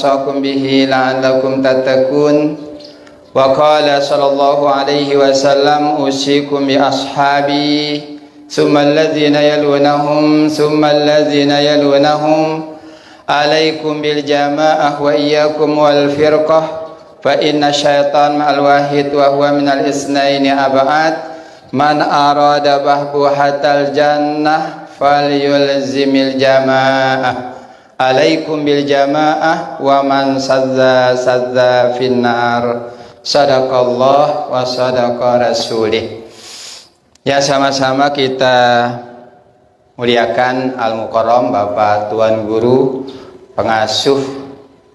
وصاكم به لعلكم تتقون وقال صلى الله عليه وسلم أوصيكم بأصحابي ثم الذين يلونهم ثم الذين يلونهم عليكم بالجماعة وإياكم والفرقة فإن الشيطان مع الواحد وهو من الاثنين أبعد من أراد بهبوحة الجنة فليلزم الجماعة عليكم بالجماعة ومن سذ في النار صدق الله وصدق رسوله. Ya, sama-sama kita muliakan Al-Mukarram Bapak Tuan Guru Pengasuh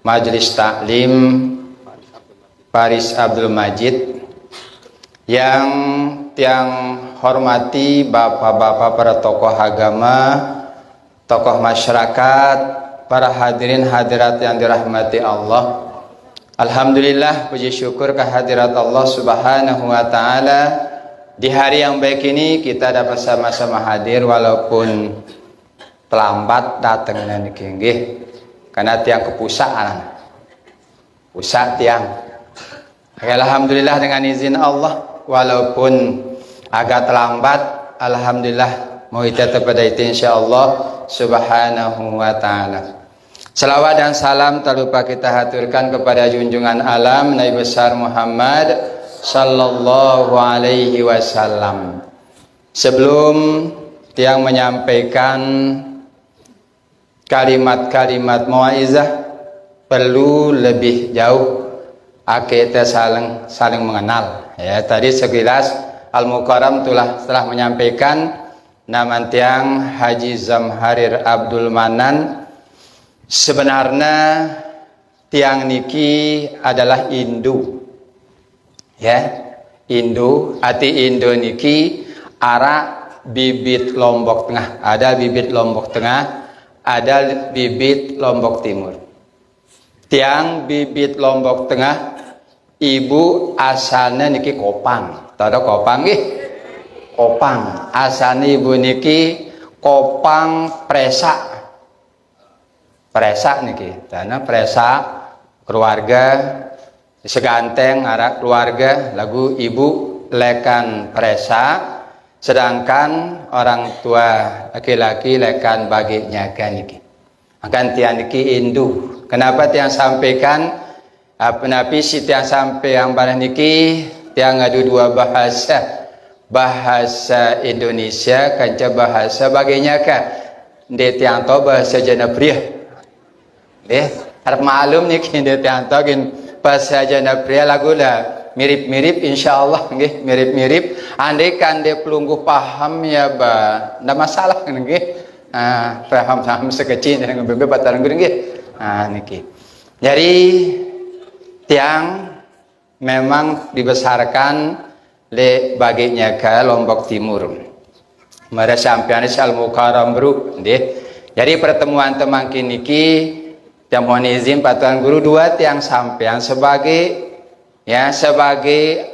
Majelis Taklim Faris Abdul Majid, yang tiang hormati bapak-bapak para tokoh agama, tokoh masyarakat, para hadirin hadirat yang dirahmati Allah. Alhamdulillah, puji syukur kehadirat Allah Subhanahu wa taala. Di hari yang baik ini kita dapat sama-sama hadir walaupun terlambat datang niki nggih. Karena tiang kepusaan. Pusat tiang. Alhamdulillah dengan izin Allah walaupun agak terlambat, alhamdulillah mau tetap pada itu insyaallah Subhanahu wa taala. Salawat dan salam tak lupa kita haturkan kepada junjungan alam Nabi besar Muhammad sallallahu alaihi wasallam. Sebelum tiang menyampaikan kalimat-kalimat mauizah, perlu lebih jauh kita saling mengenal. Ya, tadi sekilas Al-Mukarram telah menyampaikan nama tiang Haji Zamharir Abdul Manan. Sebenarnya tiang niki adalah Indu. Ya, Indu, arti Indo niki ara bibit Lombok Tengah. Ada bibit Lombok Tengah, ada bibit Lombok Timur. Tiang bibit Lombok Tengah, ibu asalnya niki Kopang. Tahu Kopang nggih? Kopang. Asalnya ibu niki Kopang Presa. Presa niki. Karena Presa keluarga seganteng arak keluarga lagu ibu lekan Presa, sedangkan orang tua laki-laki lekan bagi nyaga niki. Akan tiang niki Indu. Kenapa tiang sampaikan Nabi si tiang sampai yang barang niki tiang ada dua bahasa, bahasa Indonesia kanca bahasa baginya kah de tiang tahu bahasa Janapriya deh harap maklum niki de tiang tahu gin bahasa Janapriya lagu lah mirip-mirip insyaallah nggih, mirip-mirip. Andai kan de pelungguh paham ya ba ndak masalah nggih. Paham sekecil dengan beberapa bataran nggih. Niki. Jadi tiang memang dibesarkan le baginya ke Lombok Timur. Mara sampean Al-Mukarram bro, nggih. Jadi pertemuan teman niki yang mohon izin Pak Tuan Guru dua tiang sampean sebagai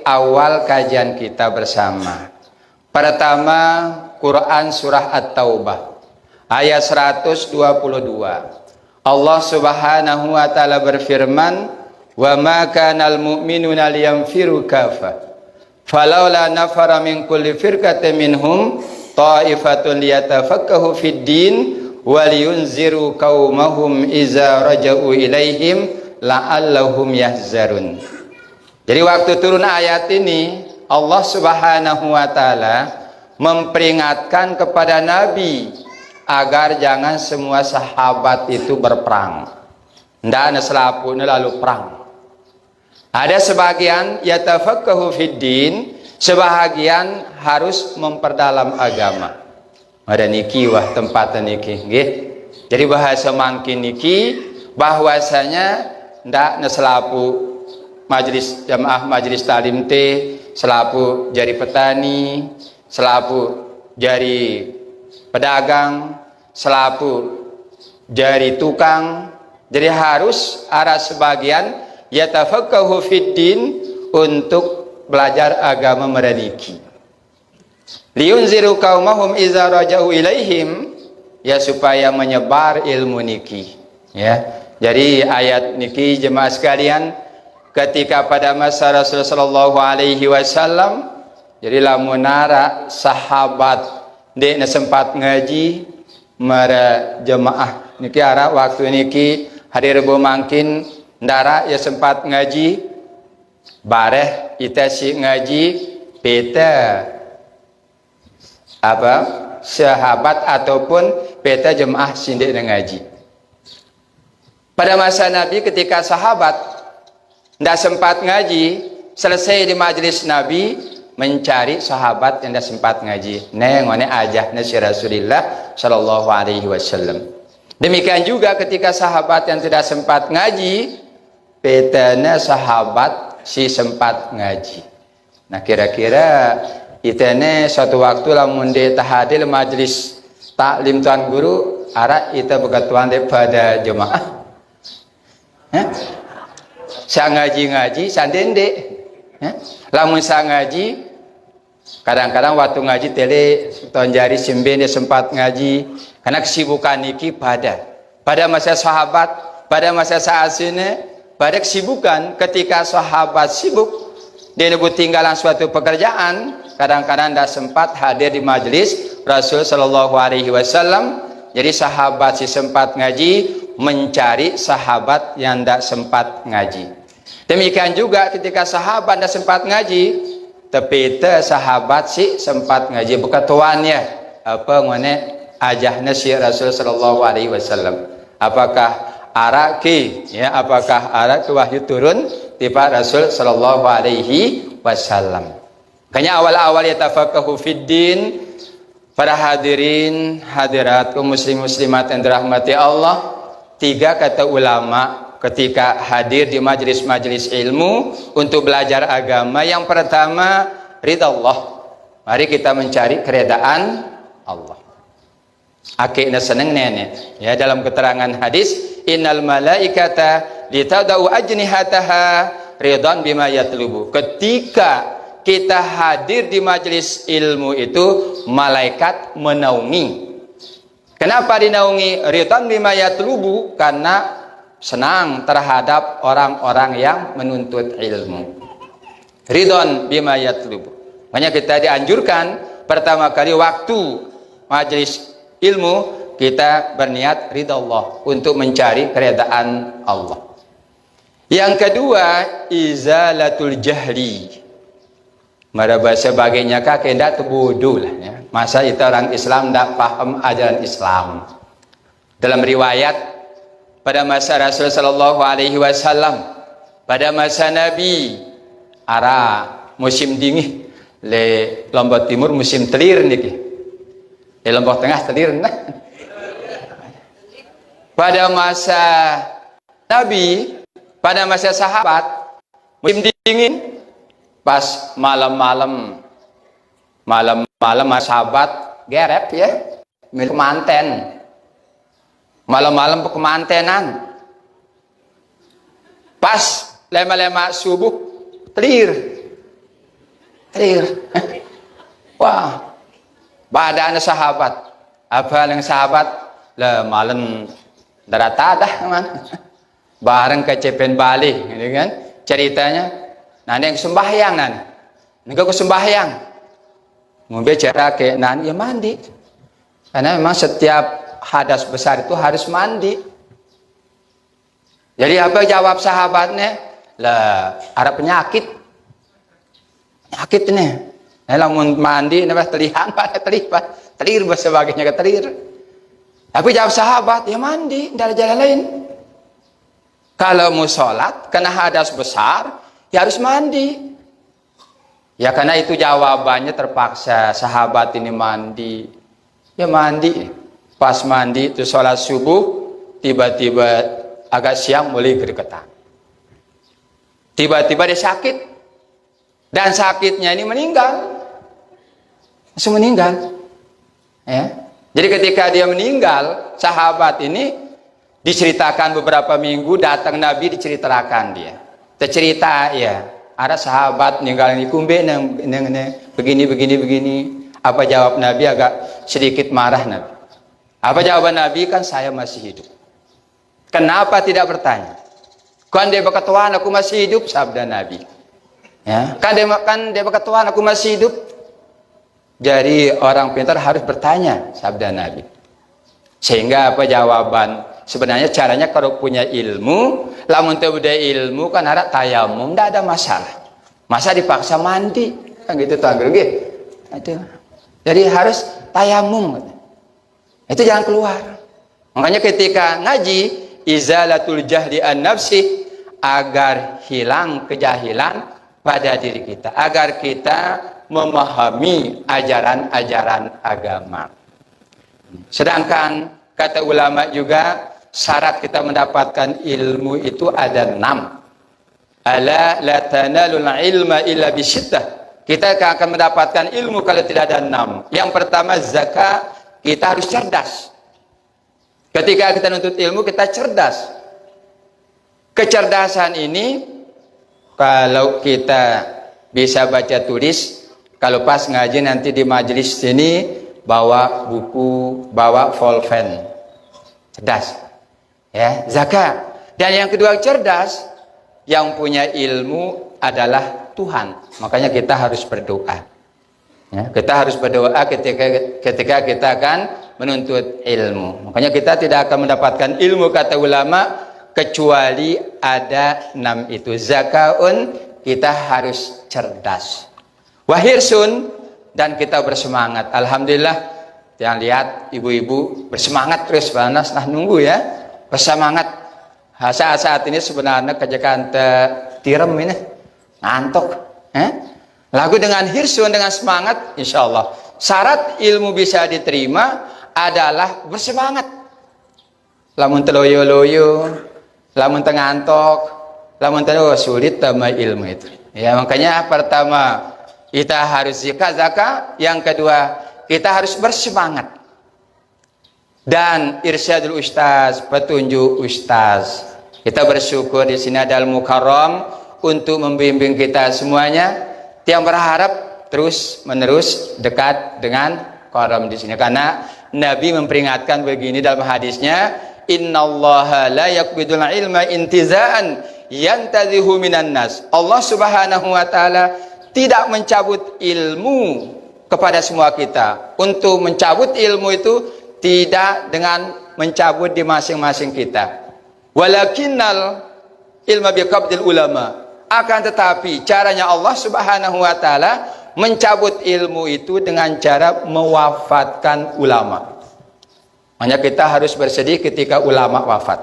awal kajian kita bersama. Pertama Quran surah At-Taubah ayat 122. Allah Subhanahu wa taala berfirman, "Wa ma kanal mu'minuna liyanfiru kafa. Falaula nafara min kulli firqatin minhum ta'ifatun liyatafaqahu fid din wa liyunziru qaumahum iza raja'u ilaihim la'allahum yahzarun." Jadi waktu turun ayat ini Allah Subhanahu wa taala memperingatkan kepada Nabi agar jangan semua sahabat itu berperang. Ndak selapune lalu perang. Ada sebagian yatafaqahu fid din, sebahagian harus memperdalam agama. Ada niki wah tempat niki nggih. Jadi bahasa mangkin niki bahwasanya ndak selapu majelis jamaah majelis talim teh selapu jari petani, selapu jari pedagang, selapu jari tukang. Jadi harus arah sebagian yatafaqahu fid din untuk belajar agama mereniki. Liunziru qaumahum iza raja'u ilaihim, ya supaya menyebar ilmu niki. Ya. Jadi ayat niki jemaah sekalian, ketika pada masa Rasulullah sallallahu alaihi wasallam, jadi lamunara sahabat dek sempat ngaji mara jemaah niki ara waktu niki hari Rebo mangkin ndara ya sempat ngaji bareh ita si ngaji peta apa sahabat ataupun peta jemaah sindik ngaji. Pada masa Nabi ketika sahabat tidak sempat ngaji, selesai di majelis Nabi mencari sahabat yang tidak sempat ngaji. Nengone aja nasi Rasulullah Shallallahu Alaihi Wasallam. Demikian juga ketika sahabat yang tidak sempat ngaji, petanya sahabat si sempat ngaji. Nah kira-kira itene suatu waktu lamun de tahadil majelis taklim tuan guru, arah ita begatuan daripada jemaah. Saya ngaji-ngaji sandende lamun saya ngaji kadang-kadang waktu ngaji tele tahun jari simbene sempat ngaji karena kesibukan niki pada masa sahabat pada masa saat ini pada kesibukan ketika sahabat sibuk dia nebut tinggalan suatu pekerjaan kadang-kadang tidak sempat hadir di majelis Rasul Shallallahu Alaihi Wasallam. Jadi sahabat si sempat ngaji mencari sahabat yang tidak sempat ngaji. Demikian juga ketika sahabat tidak sempat ngaji, tapi sahabat si sempat ngaji bekatuannya apa ngone ajahnya si Rasul Sallallahu Alaihi Wasallam. Apakah araki ya apakah arak wahyu turun tiba Rasul Sallallahu Alaihi Wasallam. Kayaknya awal-awal ya tafaqahu fiddin. Para hadirin hadirat kaum muslim muslimat yang dirahmati Allah, tiga kata ulama ketika hadir di majelis-majelis ilmu untuk belajar agama. Yang pertama, ridha Allah. Mari kita mencari keredaan Allah. Akikna seneng nenek. Ya dalam keterangan hadis, innal malaikata litadau ajnihataha ridhan bima yatlubu. Ketika kita hadir di majelis ilmu itu malaikat menaungi. Kenapa dinaungi? Ridhan bima yatlubu, karena senang terhadap orang-orang yang menuntut ilmu. Ridhan bima yatlubu. Makanya kita dianjurkan pertama kali waktu majelis ilmu kita berniat ridha Allah untuk mencari keredaan Allah. Yang kedua, izalatul jahli. Mara bahasa baginya kakek ndak bodoh lah ya. Masa itu orang Islam ndak paham ajaran Islam. Dalam riwayat pada masa Rasul Sallallahu Alaihi Wasallam, pada masa Nabi ara musim dingin le Lombok Timur musim telir niki. Di Lombok Tengah telir nah. Pada masa Nabi, pada masa sahabat musim dingin. Pas malam-malam sahabat gerep ya milik manten malam-malam kemantenan pas lema-lema subuh telir wah badan sahabat apa yang sahabat le malam daratadah man bareng kecepen balik gitu kan ceritanya. Nah, yang sembahyang nan, enggak ke sembahyang, mau bicara ke nan, ya mandi, karena memang setiap hadas besar itu harus mandi. Jadi apa jawab sahabatnya? Lah, ada penyakit ini. Nah, lamun mandi, nambah terlihat, telir sebagainya ke telir. Tapi jawab sahabat, ya mandi, tidak ada jalan lain. Kalau mau sholat, kena hadas besar. Ya harus mandi. Ya karena itu jawabannya terpaksa sahabat ini mandi. Ya mandi. Pas mandi itu sholat subuh, tiba-tiba agak siang mulai gergetan. Tiba-tiba dia sakit. Dan sakitnya ini meninggal. Langsung meninggal. Ya. Jadi ketika dia meninggal, sahabat ini diceritakan beberapa minggu datang Nabi diceritakan dia. Cerita ya ada sahabat ninggalin kumbe neng begini. Apa jawab Nabi? Agak sedikit marah Nabi. Apa jawaban Nabi? Kan saya masih hidup. Kenapa tidak bertanya? Kan dia berkata, aku masih hidup, sabda Nabi. Ya, kan dia berkata, aku masih hidup. Jadi orang pintar harus bertanya, sabda Nabi. Sehingga apa jawaban? Sebenarnya caranya kalau punya ilmu, lamun teu ada ilmu kan ada tayamum, tidak ada masalah. Masa dipaksa mandi? Kan gitu tuh itu. Jadi harus tayamum. Itu jangan keluar. Makanya ketika ngaji izalatul jahli an nafsi, agar hilang kejahilan pada diri kita, agar kita memahami ajaran-ajaran agama. Sedangkan kata ulama juga syarat kita mendapatkan ilmu itu ada 6. Ala la tanalul ilma illa bisyiddah. Kita akan mendapatkan ilmu kalau tidak ada 6. Yang pertama zakat, kita harus cerdas. Ketika kita nuntut ilmu kita cerdas. Kecerdasan ini kalau kita bisa baca tulis, kalau pas ngaji nanti di majelis sini bawa buku, bawa pulpen. Cerdas. Ya, zakat. Dan yang kedua cerdas, yang punya ilmu adalah Tuhan. Makanya kita harus berdoa. Ya, kita harus berdoa ketika kita akan menuntut ilmu. Makanya kita tidak akan mendapatkan ilmu kata ulama kecuali ada 6 itu. Zakaun, kita harus cerdas. Wahirsun, dan kita bersemangat. Alhamdulillah, yang lihat ibu-ibu bersemangat terus, panas nah nunggu ya, bersemangat. Saat-saat ini sebenarnya kejekan tirem ini, ngantuk. Lagu dengan hirsun, dengan semangat, insya Allah. Syarat ilmu bisa diterima adalah bersemangat. Lamun teloyo-loyo, lamun tengantok, lamun sulit sama ilmu itu. Ya, makanya pertama kita harus zakat, yang kedua kita harus bersemangat. Dan irsyadul ustaz, petunjuk ustaz. Kita bersyukur di sini ada Al-Mukarram untuk membimbing kita semuanya. Yang berharap terus menerus dekat dengan karam di sini, karena Nabi memperingatkan begini dalam hadisnya, innallaha la yaqbidul ilma intizaan yantazihu minan nas. Allah Subhanahu wa taala tidak mencabut ilmu kepada semua kita. Untuk mencabut ilmu itu tidak dengan mencabut di masing-masing kita. Walakinnal ilma biqabdil ulama. Akan tetapi caranya Allah Subhanahu wa taala mencabut ilmu itu dengan cara mewafatkan ulama. Hanya kita harus bersedih ketika ulama wafat.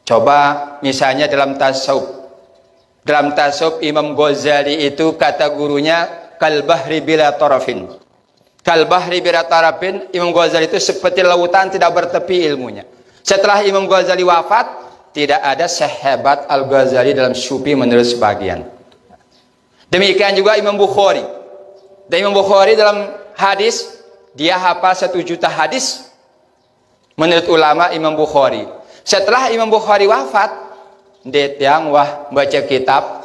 Coba misalnya dalam tasawuf. Dalam tasawuf Imam Ghazali itu kata gurunya kal bahri bila tarafin. Kal bahri bila tarafin, Imam Ghazali itu seperti lautan tidak bertepi ilmunya. Setelah Imam Ghazali wafat, tidak ada sehebat Al-Ghazali dalam sufi menurut sebagian. Demikian juga Imam Bukhari. Dan Imam Bukhari dalam hadis, dia hafal 1 juta hadis. Menurut ulama Imam Bukhari. Setelah Imam Bukhari wafat, dia yang baca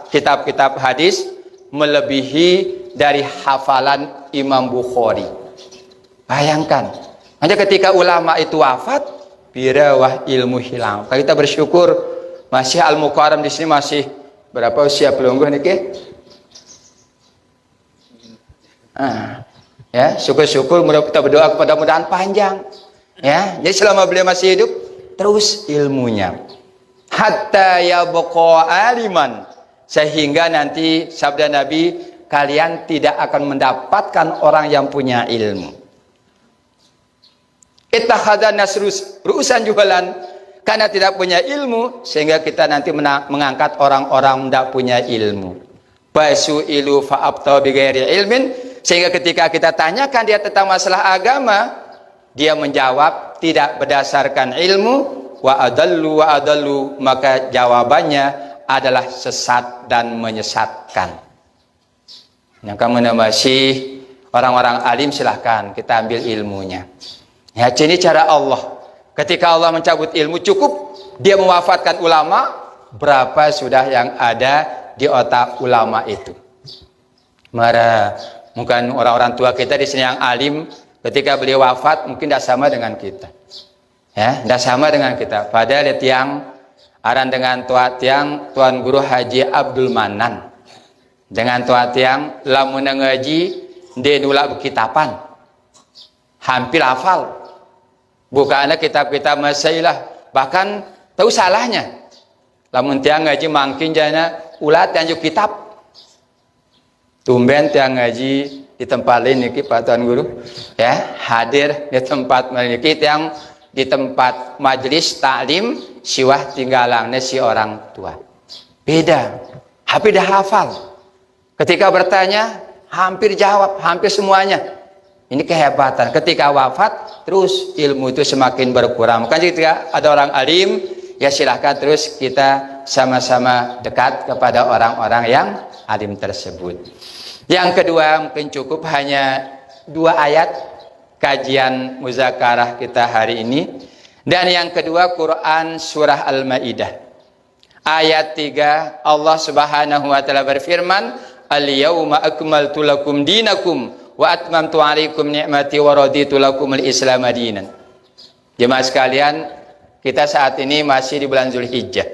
kitab-kitab hadis melebihi dari hafalan Imam Bukhari. Bayangkan. Hanya ketika ulama itu wafat, birawah ilmu hilang. Kita bersyukur masih Al-Mukarram di sini masih berapa usia pelungguh niki? Ya, syukur-syukur, kita berdoa kepada mudah-mudahan panjang. Ya, jadi selama beliau masih hidup terus ilmunya. Hatta yabqa aliman, sehingga nanti sabda Nabi, kalian tidak akan mendapatkan orang yang punya ilmu. Ittakhadhan nas ru'usan juhalan, karena tidak punya ilmu sehingga kita nanti mengangkat orang-orang tidak punya ilmu. Basu'ilu fa'abtau bighairi ilmin, sehingga ketika kita tanyakan dia tentang masalah agama, dia menjawab tidak berdasarkan ilmu, wa adallu, maka jawabannya adalah sesat dan menyesatkan. Yang kamu masih orang-orang alim, silahkan kita ambil ilmunya. Ya, ini cara Allah. Ketika Allah mencabut ilmu, cukup dia mewafatkan ulama. Berapa sudah yang ada di otak ulama itu? Mungkin orang-orang tua kita di sini yang alim, ketika beliau wafat mungkin tidak sama dengan kita. Ya, tidak sama dengan kita. Padahal tiang aran dengan tiang Tuan Guru Haji Abdul Manan. Dengan tiang lamun ngaji dia nulak kitapan. Hampir hafal. Bukannya kitab-kitab masailah, bahkan tahu salahnya. Lamun tiang ngaji mangkin jana ulat yang kitab. Tumben tiang ngaji di tempat lain niki Pak Tuan Guru, ya hadir di tempat niki tiang di tempat majelis taklim siwah tinggalangnya si orang tua. Beda, hampir dah hafal. Ketika bertanya hampir jawab, hampir semuanya. Ini kehebatan. Ketika wafat, terus ilmu itu semakin berkurang. Maka jika ada orang alim, ya silahkan terus kita sama-sama dekat kepada orang-orang yang alim tersebut. Yang kedua, mungkin cukup hanya 2 ayat kajian muzakarah kita hari ini. Dan yang kedua, Quran surah Al-Maidah. Ayat 3, Allah Subhanahu wa taala berfirman, "Al-yauma akmaltu lakum dinakum wa atmamtu 'alaikum ni'mati wa raditu lakumul Islam dinan." Jemaah sekalian, kita saat ini masih di bulan Zulhijjah.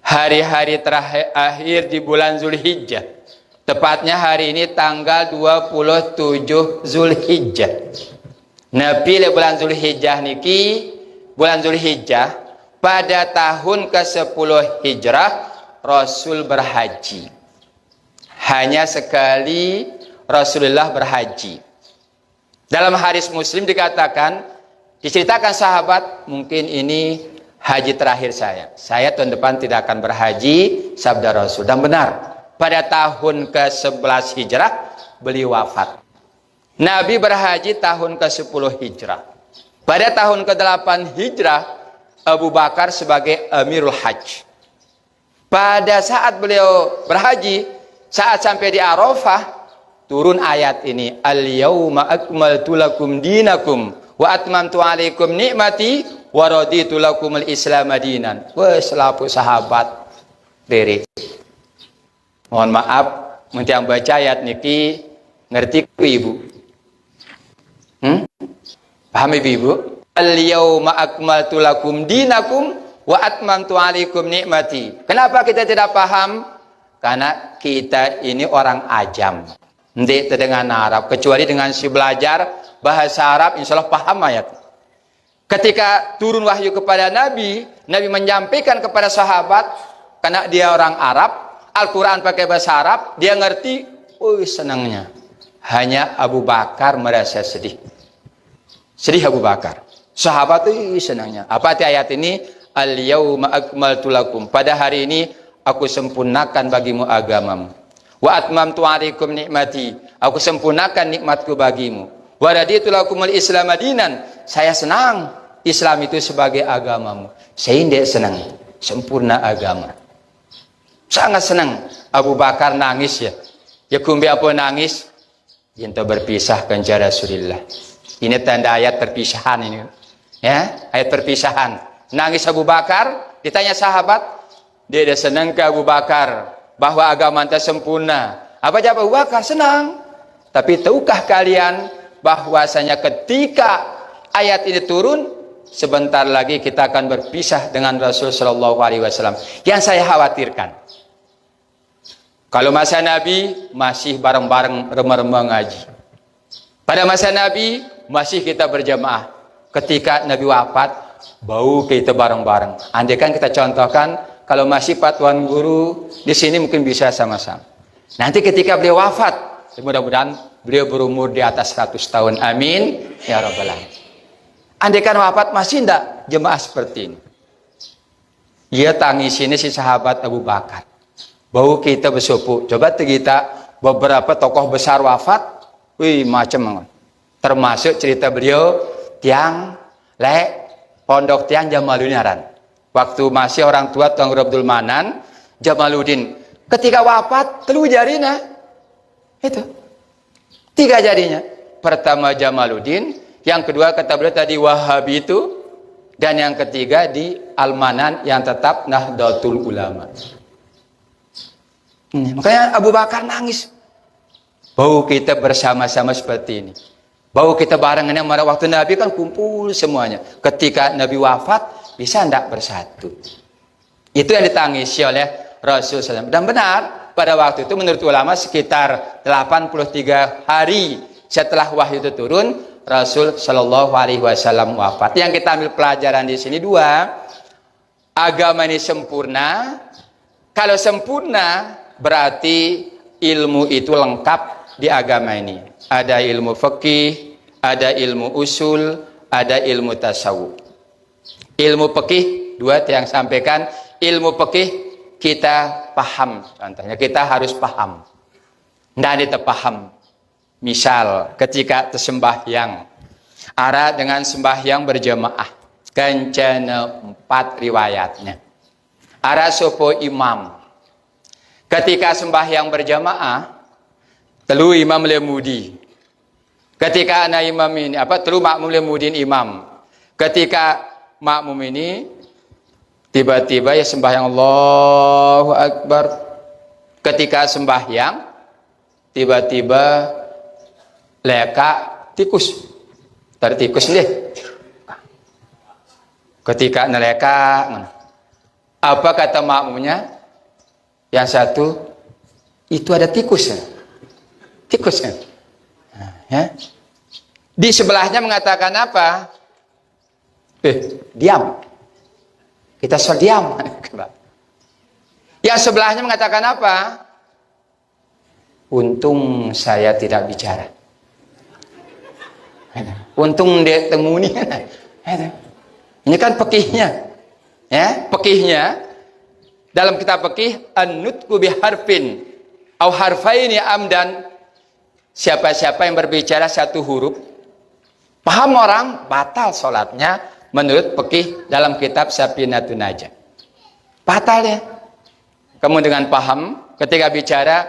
Hari-hari terakhir di bulan Zulhijjah. Tepatnya hari ini tanggal 27 Zulhijjah. Nabi bulan Zulhijjah niki, bulan Zulhijjah pada tahun ke-10 Hijrah Rasul berhaji. Hanya sekali Rasulullah berhaji. Dalam hadis Muslim dikatakan, diceritakan sahabat, mungkin ini haji terakhir saya. Saya tahun depan tidak akan berhaji, sabda Rasul. Dan benar, pada tahun ke-11 Hijrah beliau wafat. Nabi berhaji tahun ke-10 Hijrah. Pada tahun ke-8 Hijrah, Abu Bakar sebagai Amirul Hajj. Pada saat beliau berhaji, saat sampai di Arafah, turun ayat ini, "Al-yauma akmaltu lakum dinakum wa atmamtu 'alaikum ni'mati wa raditu lakumul Islam dinan." Wah, selapu sahabat diri. Mohon maaf, yang baca ayat niki ngerti ibu? Paham ibu? Al-yauma akmaltu lakum dinakum wa atmamtu 'alaikum ni'mati. Kenapa kita tidak paham? Karena kita ini orang ajam. Tidak dengan Arab, kecuali dengan si belajar bahasa Arab, insya Allah paham ayat. Ketika turun wahyu kepada Nabi, Nabi menyampaikan kepada sahabat, karena dia orang Arab, Al-Quran pakai bahasa Arab, dia ngerti, senangnya. Hanya Abu Bakar merasa sedih. Sedih Abu Bakar. Sahabat itu senangnya. Apa arti ayat ini? Al-yauma akmaltu lakum. Pada hari ini, aku sempurnakan bagimu agamamu. Wa atmamtu 'alaikum ni'mati. Aku sempurnakan nikmatku bagimu. Wa raditu lakumul Islam dinan. Saya senang Islam itu sebagai agamamu. Saya tidak senang sempurna agama. Sangat senang. Abu Bakar nangis ya. Ya kumbi apa nangis? Kita berpisah kanjeng Rasulullah. Ini tanda ayat perpisahan ini. Ya, ayat perpisahan. Nangis Abu Bakar, ditanya sahabat, dia ada senang ke Abu Bakar bahwa agama anda sempurna. Apa jawab Abu Bakar? Senang. Tapi tahukah kalian bahwasanya ketika ayat ini turun, sebentar lagi kita akan berpisah dengan Rasul Shallallahu Alaihi Wasallam. Yang saya khawatirkan, kalau masa Nabi masih bareng-bareng remeh-remeh ngaji. Pada masa Nabi masih kita berjamaah. Ketika Nabi wafat, bau kita bareng-bareng. Andai kan kita contohkan, kalau masih Pak Tuan Guru di sini mungkin bisa sama-sama. Nanti ketika beliau wafat, mudah-mudahan beliau berumur di atas 100 tahun. Amin ya rabbal alamin. Andai kan wafat masih tidak jemaah seperti ini. Ia tangis ini si sahabat Abu Bakar. Bau kita bersupu. Coba kita beberapa tokoh besar wafat, macam termasuk cerita beliau tiang pondok tiang Jamaluddin. Waktu masih orang tua Tuan Guru Abdul Manan, Jamaluddin. Ketika wafat, telu jarinya. Itu. 3 jarinya. Pertama Jamaluddin, yang kedua kata beliau tadi Wahabi itu, dan yang ketiga di Al-Manan yang tetap Nahdlatul Ulama. Makanya Abu Bakar nangis. Bau kita bersama-sama seperti ini. Bahwa kita barengan yang pada waktu Nabi kan kumpul semuanya. Ketika Nabi wafat, bisa tidak bersatu. Itu yang ditangisi oleh Rasul SAW. Dan benar, pada waktu itu menurut ulama sekitar 83 hari setelah wahyu itu turun, Rasul Shallallahu Alaihi Wasallam wafat. Yang kita ambil pelajaran di sini dua, agama ini sempurna. Kalau sempurna berarti ilmu itu lengkap di agama ini. Ada ilmu fikih, ada ilmu usul, ada ilmu tasawuf. Ilmu fikih dua yang sampaikan, ilmu fikih kita paham. Contohnya kita harus paham. Tidak ada paham. Misal ketika tersembahyang, ada dengan sembahyang berjamaah, kencana 4 riwayatnya. Ada sopo imam. Ketika sembahyang berjamaah, telu imam lemudi. Ketika anak imam ini telu makmum lemudin imam. Ketika makmum ini tiba-tiba ya sembahyang Allahu Akbar. Ketika sembahyang tiba-tiba leka tikus. Dari tikus nih. Ketika neleka, apa kata makmumnya? Yang satu, itu ada tikus. Tikus kan? Ya. Di sebelahnya mengatakan apa? Diam. Kita suruh diam. Yang sebelahnya mengatakan apa? Untung saya tidak bicara. Untung dia temu nih. Ini kan fikihnya. Ya, fikihnya dalam kitab fikih an-nutqu bi harfin au harfaini amdan. Siapa-siapa yang berbicara satu huruf, paham orang, batal sholatnya menurut fikih dalam kitab Safinatun Najah. Batal ya. Kamu dengan paham ketika bicara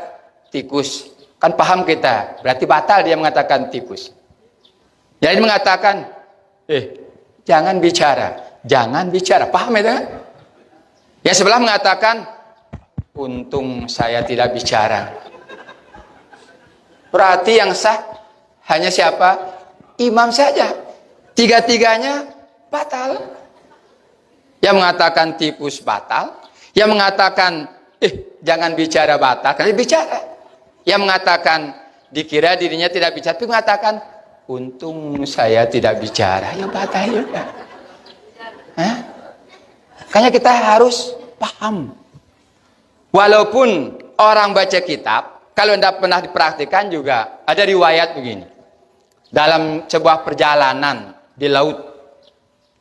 tikus, kan paham kita, berarti batal dia mengatakan tikus. Jadi mengatakan, jangan bicara, paham itu kan? Yang sebelah mengatakan, untung saya tidak bicara. Berarti yang sah hanya siapa? Imam saja. Tiga-tiganya batal. Yang mengatakan tikus batal, yang mengatakan jangan bicara batal, karena bicara. Yang mengatakan dikira dirinya tidak bicara, tapi mengatakan untung saya tidak bicara, ya batal juga. Makanya kita harus paham. Walaupun orang baca kitab, kalau tidak pernah dipraktikkan juga ada riwayat begini. Dalam sebuah perjalanan di laut,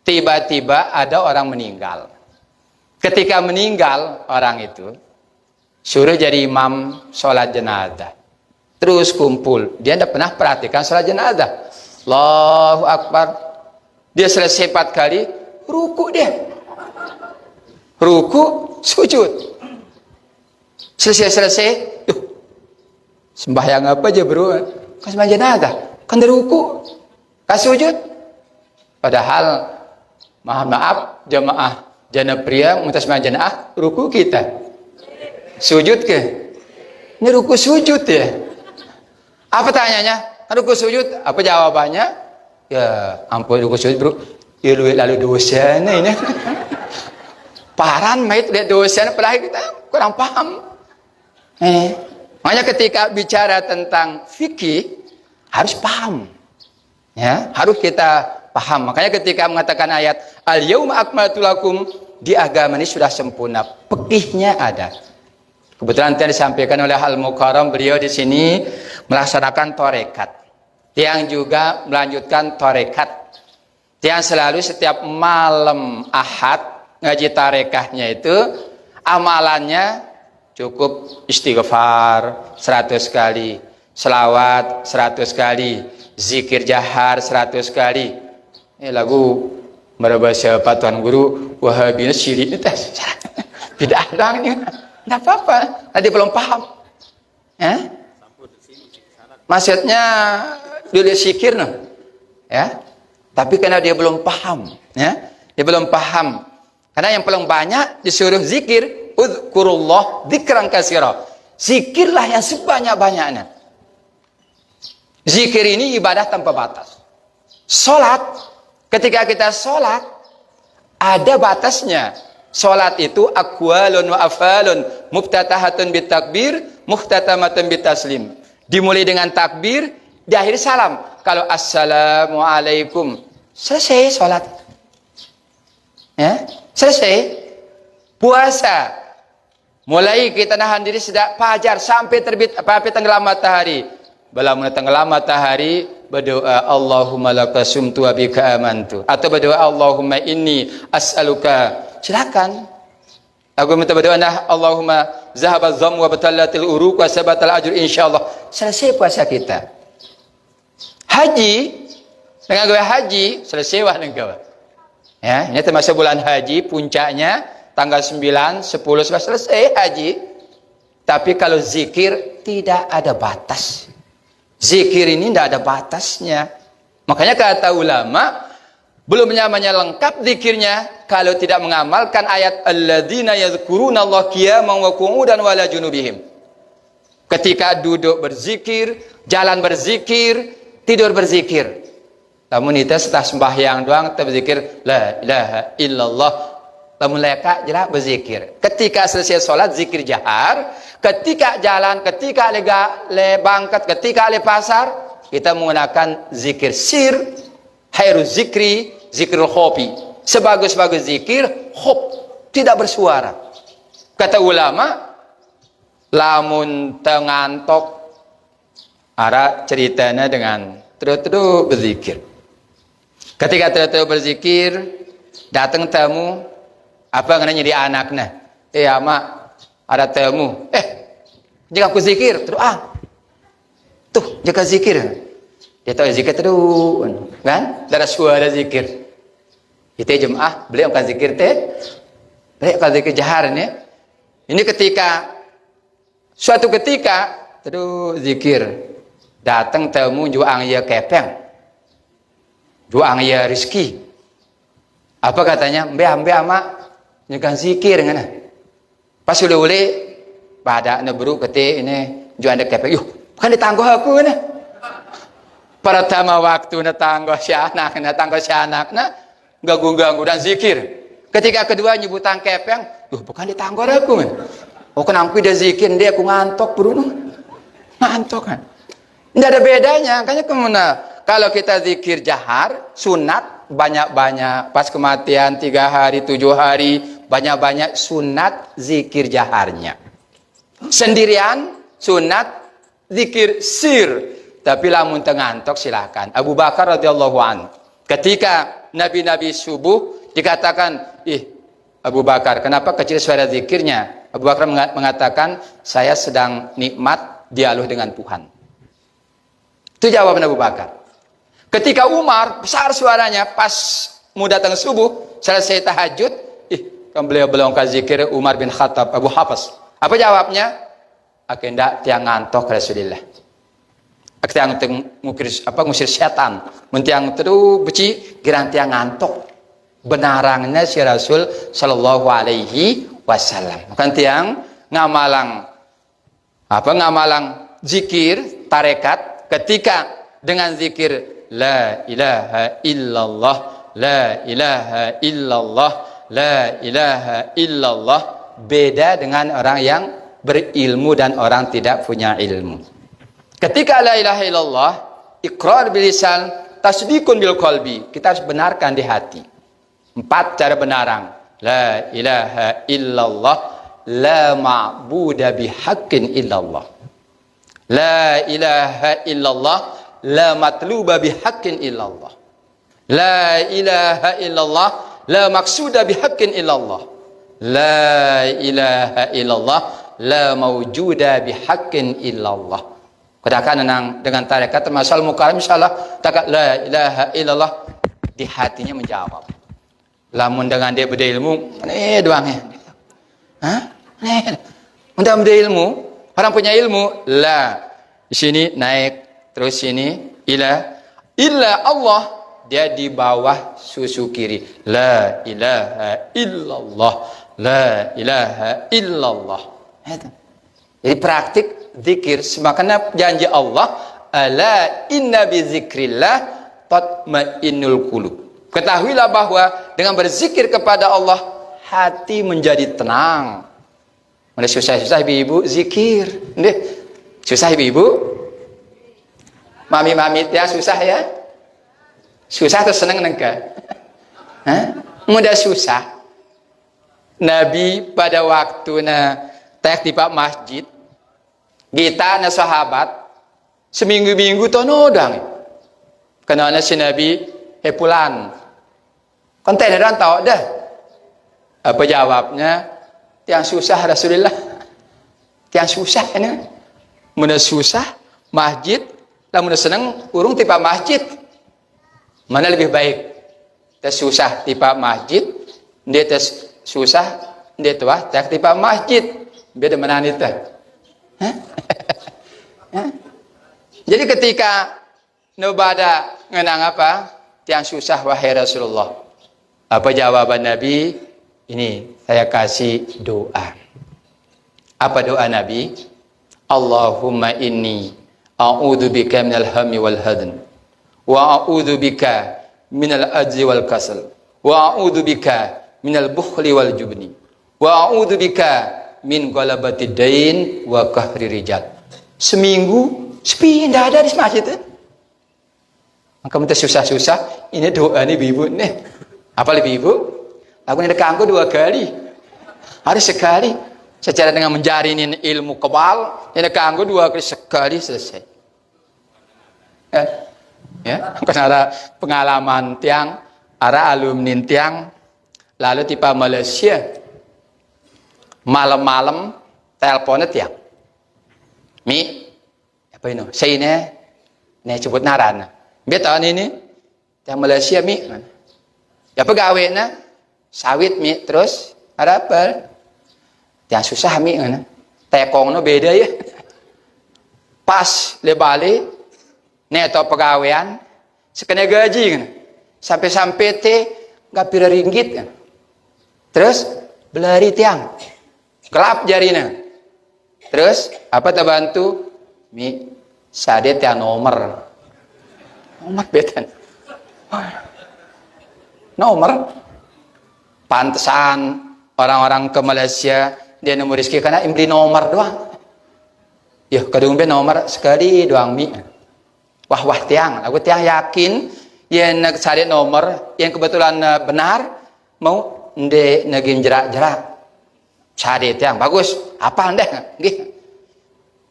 tiba-tiba ada orang meninggal. Ketika meninggal orang itu, suruh jadi imam sholat jenazah. Terus kumpul. Dia tidak pernah perhatikan sholat jenazah. Allahu Akbar. Dia selesai 4 kali, ruku dia. Ruku, sujud. Selesai. Sembahyang apa aja bro? Kan sembahyang jenazah. Kan dari ruku. Kan sujud. Padahal, maaf jamaah jana pria mengutas sembahyang jenazah, ruku kita. Sujud ke? Ini ruku sujud ya. Apa tanyanya? Ruku sujud. Apa jawabannya? Ya ampun ruku sujud bro. Ya lalu dosa ini. Paran mait lihat dosa. Padahal kita kurang paham. Makanya ketika bicara tentang fikih harus paham. Ya, harus kita paham. Makanya ketika mengatakan ayat al-yauma akmaltu lakum, di agama ini sudah sempurna. Fikihnya ada. Kebetulan tadi disampaikan oleh Al-Mukarram, beliau di sini melaksanakan torekat. Yang juga melanjutkan torekat. Yang selalu setiap malam Ahad ngaji tarekahnya itu amalannya cukup istighfar 100 kali, selawat 100 kali, zikir jahar 100 kali. Ini lagu berbahasa Tuan Guru Wahabi syirik ini tes. Tidak ada ini. Tidak apa-apa, tadi belum paham. Ya? Maksudnya dulu zikir no. Ya. Tapi karena dia belum paham, ya. Dia belum paham. Karena yang paling banyak disuruh zikir, udzkurullah dzikran katsira. Zikirlah yang sebanyak-banyaknya. Zikir ini ibadah tanpa batas. Salat, ketika kita salat ada batasnya. Salat itu aqwalun wa afalun, muftatahatun bitakbir, muhtatamatun bitaslim. Dimulai dengan takbir, diakhiri salam. Kalau assalamualaikum, selesai salat. Ya, selesai. Puasa, mulai kita nahan diri sejak fajar sampai terbit sampai tenggelam matahari. Belum tenggelam matahari, berdoa Allahumma laka sumtu wa bika amantu, atau berdoa Allahumma inni as'aluka. Silakan. Aku minta berdoa nah Allahumma zahaba dham wa batallatil uruq wa sabatal ajr insyaallah. Selesai puasa kita. Haji, dengan gawe haji selesai wah dengan. Ya, ini termasuk bulan haji, puncaknya tanggal 9, 10 sudah selesai haji. Tapi kalau zikir tidak ada batas. Zikir ini tidak ada batasnya. Makanya kata ulama, belum namanya lengkap zikirnya kalau tidak mengamalkan ayat alladzina yadhkurunallaha qiyaman wa qu'udan wa ala junubihim. Ketika duduk berzikir, jalan berzikir, tidur berzikir. Namun itu setelah sembahyang doang kita berzikir la ilaha illallah. Lamun leka jelas berzikir. Ketika selesai sholat zikir jahar, ketika jalan, ketika le bangkat, ketika le pasar, kita menggunakan zikir sir, khairu zikri, zikrul khofi. Sebagus-bagus zikir, khop, tidak bersuara. Kata ulama, lamun tengantok, ara ceritanya dengan terus-terus berzikir. Ketika terus-terus berzikir, datang tamu, apa yang jadi anaknya? Ama, ada tamu. Jika aku zikir, terus tuh, jika zikir. Dia tahu zikir terus, kan? Dari suara zikir. Kita jemaah, beliau akan zikir teh. Beliau akan zikir jahar nih. Ini suatu ketika, terus zikir. Datang tamu juang ya kepeng. Juang ya rizki. Apa katanya? Mbe ama nyekan zikir ngana. Pas ule pada nebru kete ini juang ada kepeng. Yuh, bukan ditangguh aku ngana. Pertama waktu natangguh si anak ganggu dan zikir. Ketika kedua nyebutan kepeng, yuh bukan ditangguh aku ngana. Oh kenapa dia zikir dia aku ngantok bro. Ngantok kan. Tidak ada bedanya, makanya kemana? Kalau kita zikir jahar, sunat banyak-banyak. Pas kematian 3 hari, 7 hari, banyak-banyak sunat zikir jaharnya. Sendirian, sunat zikir sir. Tapi lamun tengantok silahkan. Abu Bakar radhiyallahu anhu. Ketika Nabi-Nabi subuh dikatakan, Abu Bakar, kenapa kecil suara zikirnya? Abu Bakar mengatakan, saya sedang nikmat dialog dengan Tuhan. Itu jawaban Abu Bakar. Ketika Umar besar suaranya pas mau datang subuh selesai tahajud, kan beliau belum zikir Umar bin Khattab Abu Hafs. Apa jawabnya? Akendak tiang ngantok Rasulullah. Tiang ngusir setan, mentiang terus beci girang tiang ngantok. Benarangnya si Rasul sallallahu alaihi wasallam. Bukan tiang ngamalang zikir tarekat. Ketika dengan zikir la ilaha illallah, la ilaha illallah, la ilaha illallah, beda dengan orang yang berilmu dan orang tidak punya ilmu. Ketika la ilaha illallah, iqrar bil lisan, tasdiqun bil qalbi, kita harus benarkan di hati. 4 cara benarang. La ilaha illallah, la ma'buda bihaqqin illallah. La ilaha illallah, la matluba bihaqqin illallah. La ilaha illallah, la maksuda bihaqqin illallah. La ilaha illallah, la mawjuda bihaqqin illallah. Kadang dengan tarekat termasuk al-mukarram insyaallah takat la ilaha illallah di hatinya menjawab. Lamun dengan dia berilmu, doangnya. Untuk berilmu, orang punya ilmu, la di sini naik, terus sini illa Allah, dia di bawah susu kiri. La ilaha illallah, la ilaha illallah. Jadi praktik zikir, makanya janji Allah Ala inna bi dzikrillah tatmainnul qulub. Ketahuilah bahwa dengan berzikir kepada Allah hati menjadi tenang. Mana susah-susah ibu-ibu zikir. Ndeh. Susah ibu-ibu? Mami-mami yang susah ya? Susah atau seneng nengka? Hah? Mudah susah. Nabi pada waktu teh di pak masjid, kita sahabat seminggu-minggu tonodang. Kenapa si Nabi pulan? Kontaineran tahu dah. Apa jawabnya? Yang susah Rasulullah. Yang susah ini. Mudah susah masjid, dan mudah senang urung tipe masjid. Mana lebih baik? Tes susah tipe masjid, dia tes susah, dia tua tak tipe masjid. Beda mana nih teh? Jadi ketika nubada ngenang apa? Yang susah wahai Rasulullah. Apa jawaban Nabi? Ini saya kasih doa. Apa doa Nabi? Allahumma inni a'udzubika minal hammi wal hadn wa a'udzubika minal ajzi wal kasal wa a'udzubika minal bukhli wal jubni wa a'udzubika min ghalabati dain wa qahri rijal. Seminggu sepi ndak ada di masjid itu. Maka minta susah-susah, ini doa nih ibu nih. Apa lebih ibu? Aku ini kanggo 2 kali. Hari sekali. Secara dengan menjarin ilmu kebal, ini kanggo 2 kali sekali selesai. Ya, karena ada pengalaman tiang, ada alumni tiang, lalu tipe Malaysia, malam-malam teleponnya tiang. Mi, apa ini? Saya ini sebut naran. Biar tahun ini, tiang Malaysia mi, ya pegawainya sawit mi, terus ada apa? Yang susah mi kan, tekongnya beda ya. Pas lebali, neto pegawaian, sekena gaji kan, sampai te nggak pira ringgit kan. Terus belari tiang, gelap jarinya. Terus apa terbantu? Mi sadet tiang nomor beda. Nomor pantesan orang-orang ke Malaysia dia nemu rezeki karena beli nomor doang. Ya kadung be nomor sekali doang mi. Wah tiang, aku tiang yakin yang cari nomor yang kebetulan benar mau ndek nagin jerak-jerak. Cari tiang bagus, apa ndek? Nggih.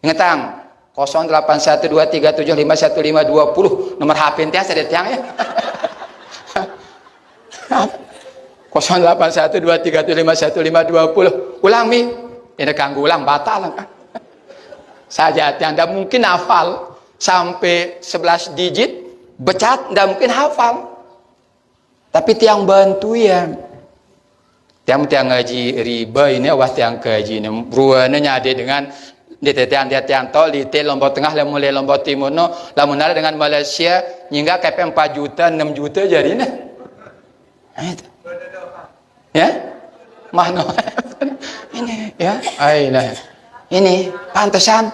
Ingetang 081237511520 nomor HP tiang cari tiang ya. 081237511520 ulang mi ini kanggo ulang batal kan saja yang tidak mungkin hafal sampai 11 digit becat tidak mungkin hafal tapi tiang bantu ya tiang ngaji riba ini awas tiang ngaji ini ruannya nyade dengan tiang tol di Lombok Tengah mulai Lombok Timur no lamun ada dengan Malaysia hingga KP 4 juta 6 juta jadinya itu ya mahno ini ya aina ini pantesan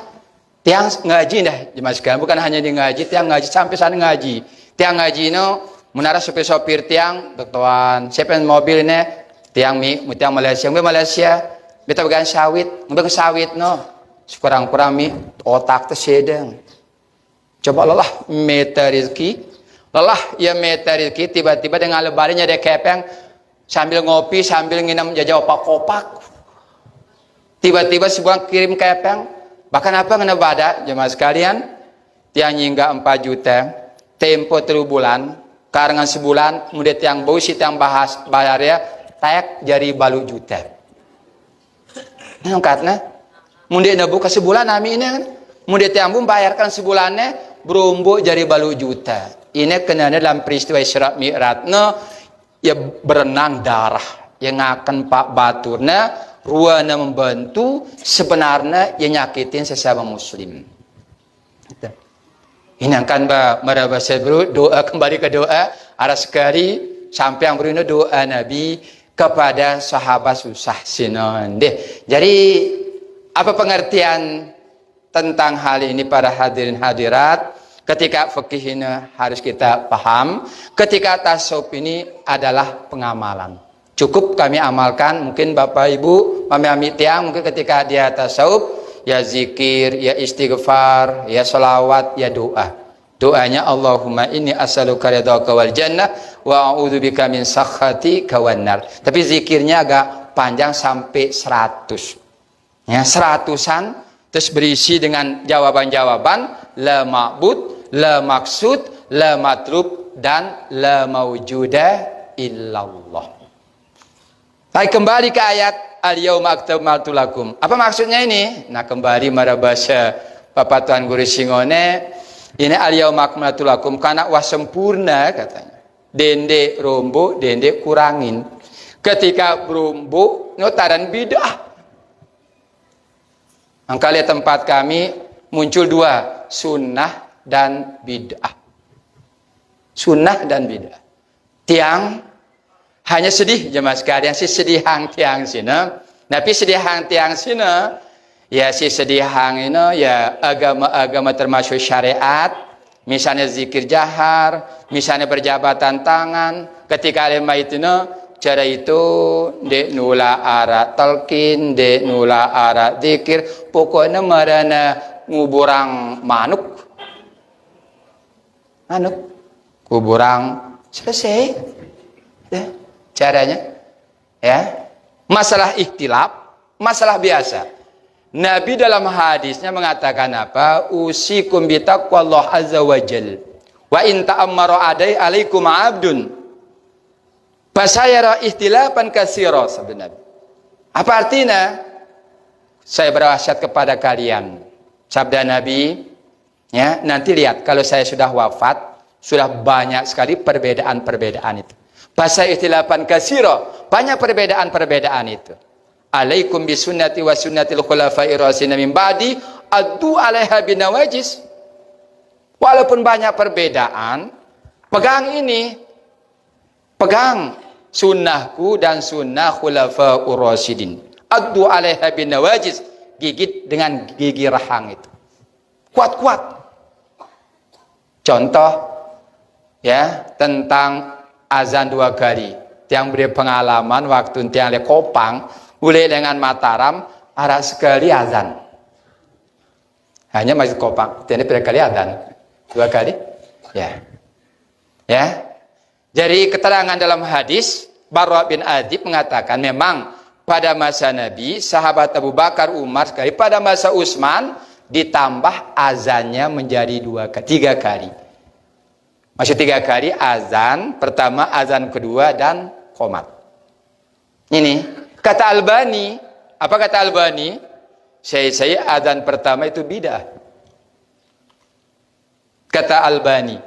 tiang ngaji dah jemaah sekalian bukan hanya di ngaji tiang ngaji sampai sana ngaji tiang ngaji no menara sopir tiang doktoran siapa mobil ini tiang tiang Malaysia beta bagian sawit ngambil sawit no sekurang-kurang otak tuh sedang coba lelah meta rezeki lelah ya meta rezeki tiba-tiba dengan lebarannya ada kepeng sambil ngopi, sambil nginam jajah opak-opak. Tiba-tiba sebuah kirim kepeng. Bahkan apa kena badak, jemaah sekalian. Tiang hingga 4 juta. Tempo 3 bulan. Karangan sebulan. Mudah tiang bau si tiang bayar ya. Tayak jari balu juta. Ini katanya. Mudah nabu ke sebulan nami ini kan. Mudah tiang bum bayarkan sebulannya. Berumbu jari balu juta. Ini kena dalam peristiwa Isra Mi'raj. Ya berenang darah yang akan Pak Baturna ruana membantu sebenarnya yang nyakitin sesama muslim. Ini akan meraba sebru doa kembali ke doa ada sekali sampai yang berino doa Nabi kepada sahabat susah sinon deh. Jadi apa pengertian tentang hal ini para hadirin hadirat. Ketika fikih ini harus kita paham. Ketika tasawuf ini adalah pengamalan. Cukup kami amalkan, mungkin Bapak Ibu, mami tiang, mungkin ketika dia tasawuf, ya zikir, ya istighfar, ya salawat, ya doa. Doanya Allahumma inni as'aluka ridhaka wal jannah wa a'udzubika min sakhatika wan nar. Tapi zikirnya agak panjang sampai 100. Ya, 100-an terus berisi dengan jawaban-jawaban la ma'bud, la maksud, la matlub dan la maujuda illallah. Baik, kembali ke ayat al-yauma akmaltu lakum. Apa maksudnya ini? Nah, kembali marabasa Bapak Tuan Guru Singone. Ini al-yauma akmaltu lakum karena wah sempurna katanya. Dende rombo, dende kurangin. Ketika rombo notaran bid'ah. Angka lihat tempat kami muncul dua, sunnah dan bid'ah. Sunnah dan bid'ah. Tiang hanya sedih jemaah sekalian, si sedih hang tiang sini. Tapi sedih hang tiang sini, ya si sedih hang ini ya agama-agama termasuk syariat. Misalnya zikir jahar, misalnya berjabatan tangan. Ketika lema itu cara itu dek nula ara talqin, dek nula ara zikir, pokoknya marana nguburang manuk. Manuk kuburang selesai. Ya, caranya ya. Masalah ikhtilaf, masalah biasa. Nabi dalam hadisnya mengatakan apa? Usikum bitaqwallah azza wa jal. Wa in ta'ammara alaikum abdun. Fasayara ikhtilafan katsira sebenarnya. Apa artinya? Saya berwasiat kepada kalian. Sabda Nabi, ya, nanti lihat kalau saya sudah wafat, sudah banyak sekali perbedaan-perbedaan itu. Fasayara ikhtilafan katsira, banyak perbedaan-perbedaan itu. Alaikum bisunnati wa sunnatil khulafa'ir rasyidin min ba'di addu 'alaiha binawajis. Walaupun banyak perbedaan, pegang ini. Pegang sunnahku dan sunnah khulafa'ur rasyidin. Addu 'alaiha binawajis, gigit dengan gigi rahang itu. Kuat-kuat. Contoh ya tentang azan 2 kali. Yang beri pengalaman waktu tiang le Kopang mulai dengan Mataram, arah sekali azan. Hanya masih Kopang. Jadi berapa kali azan? 2 kali? Ya. Ya. Jadi keterangan dalam hadis, Barra bin Adib mengatakan memang pada masa Nabi, sahabat Abu Bakar, Umar sekali, pada masa Utsman ditambah azannya menjadi 3 kali. Maksud 3 kali azan, pertama, azan kedua dan qomat. Ini kata Albani, apa kata Albani? Saya azan pertama itu bid'ah. Kata Albani.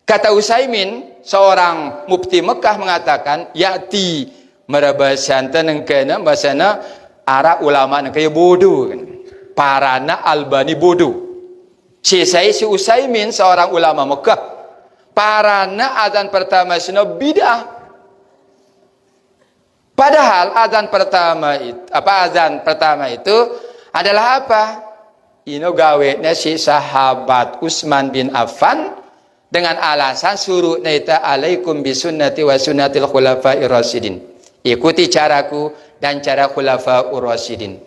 Kata Utsaimin, seorang mufti Mekah mengatakan, yati merabasan tenengkena bahasana ara ulama kaya bodoh. Parana Albani bodoh. Si Utsaimin seorang ulama Mekah. Parana azan pertama sino bid'ah. Padahal azan pertama itu adalah apa? Ino gawenya si sahabat Utsman bin Affan dengan alasan suruh naita alaikum bisunnati wa sunnatil khulafa'ir rasyidin. Ikuti caraku dan cara khulafa'ur rasyidin.